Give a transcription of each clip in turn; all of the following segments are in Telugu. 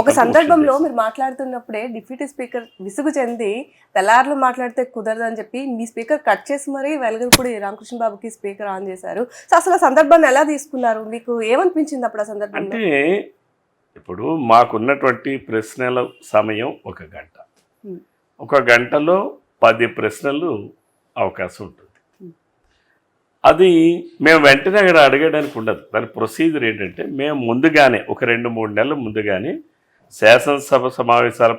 ఒక సందర్భంలో మీరు మాట్లాడుతున్నప్పుడే డిప్యూటీ స్పీకర్ విసుగు చెంది తెల్లార్లు మాట్లాడితే కుదరదని చెప్పి మీ స్పీకర్ కట్ చేసి మరీ వెలగపూడి రామకృష్ణ బాబుకి స్పీకర్ ఆన్ చేశారు. సో అసలు ఆ సందర్భాన్ని ఎలా తీసుకున్నారు? మీకు ఏమనిపించింది అప్పుడు ఆ సందర్భంలో? అంటే ఇప్పుడు మాకున్నటువంటి ప్రశ్నల సమయం 1 గంట. 1 గంటలో 10 ప్రశ్నలు అవకాశం ఉంటుంది. అది మేము వెంటనే అక్కడ అడగడానికి ఉండదు. దాని ప్రొసీజర్ ఏంటంటే మేము ముందుగానే ఒక 2-3 నెలలు ముందుగానే శాసనసభ సమావేశాల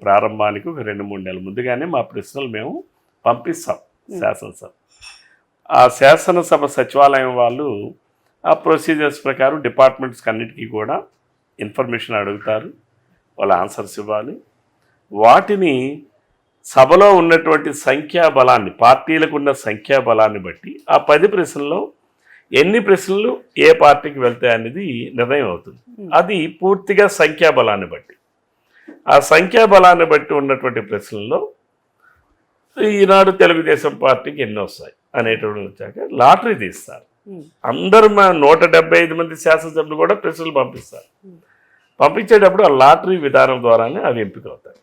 ప్రారంభానికి ఒక 2-3 నెలల ముందుగానే మా ప్రశ్నలు మేము పంపిస్తాం శాసనసభ. ఆ శాసనసభ సచివాలయం వాళ్ళు ఆ ప్రొసీజర్స్ ప్రకారం డిపార్ట్మెంట్స్కి అన్నిటికీ కూడా ఇన్ఫర్మేషన్ అడుగుతారు, వాళ్ళ ఆన్సర్స్ ఇవ్వాలి. వాటిని సభలో ఉన్నటువంటి సంఖ్యాబలాన్ని, పార్టీలకు ఉన్న సంఖ్యాబలాన్ని బట్టి ఆ 10 ప్రశ్నల్లో ఎన్ని ప్రశ్నలు ఏ పార్టీకి వెళ్తాయి అనేది నిర్ణయం అవుతుంది. అది పూర్తిగా సంఖ్యాబలాన్ని బట్టి. ఆ సంఖ్యాబలాన్ని బట్టి ఉన్నటువంటి ప్రశ్నల్లో ఈనాడు తెలుగుదేశం పార్టీకి ఎన్ని వస్తాయి అనేటువంటి వచ్చాక లాటరీ తీస్తారు. అందరూ 175 మంది శాసనసభ్యులు కూడా ప్రశ్నలు పంపిస్తారు. పంపించేటప్పుడు ఆ లాటరీ విధానం ద్వారానే అవి ఎంపిక అవుతాయి.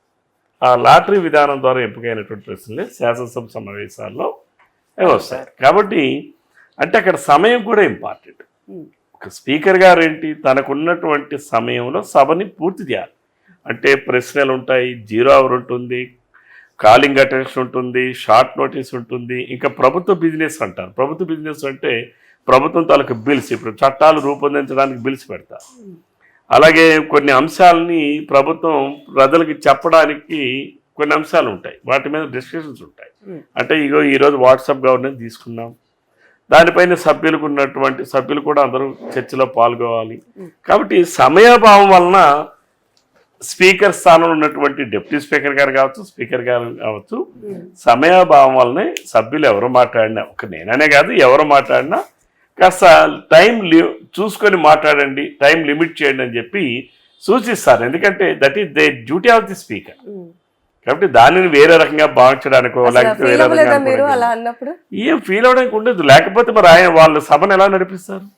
ఆ లాటరీ విధానం ద్వారా ఎంపికైనటువంటి ప్రశ్నలే శాసనసభ సమావేశాల్లో వస్తాయి. కాబట్టి అంటే అక్కడ సమయం కూడా ఇంపార్టెంట్. ఒక స్పీకర్ గారు ఏంటి, తనకున్నటువంటి సమయంలో సభని పూర్తి చేయాలి. అంటే ప్రశ్నలు ఉంటాయి, 0 అవర్ ఉంటుంది, కాలింగ్ అటెన్షన్ ఉంటుంది, షార్ట్ నోటీస్ ఉంటుంది, ఇంకా ప్రభుత్వ బిజినెస్ అంటారు. ప్రభుత్వ బిజినెస్ అంటే ప్రభుత్వం తాలూకు బిల్స్, ఇప్పుడు చట్టాలు రూపొందించడానికి బిల్స్ పెడతారు. అలాగే కొన్ని అంశాలని ప్రభుత్వం ప్రజలకి చెప్పడానికి కొన్ని అంశాలు ఉంటాయి, వాటి మీద డిస్కషన్స్ ఉంటాయి. అంటే ఇగో ఈరోజు వాట్సాప్ గవర్నెన్స్ తీసుకున్నాం, దానిపైన సభ్యులు కూడా అందరూ చర్చలో పాల్గొవాలి. కాబట్టి సమయాభావం వలన స్పీకర్ స్థానంలో ఉన్నటువంటి డిప్యూటీ స్పీకర్ గారు కావచ్చు, స్పీకర్ గారు కావచ్చు, సమయాభావం వల్లనే సభ్యులు ఎవరు మాట్లాడినా, ఒక నేననే కాదు ఎవరు మాట్లాడినా కాస్త టైం చూసుకొని మాట్లాడండి, టైం లిమిట్ చేయండి అని చెప్పి సూచిస్తారు. ఎందుకంటే that is they duty of the speaker. కాబట్టి దానిని వేరే రకంగా భావించడానికో లేకపోతే వేరే రకంగా అన్నప్పుడు ఏం ఫీల్ అవడానికి ఉండదు. లేకపోతే మరి ఆయన వాళ్ళ సభను ఎలా నడిపిస్తారు?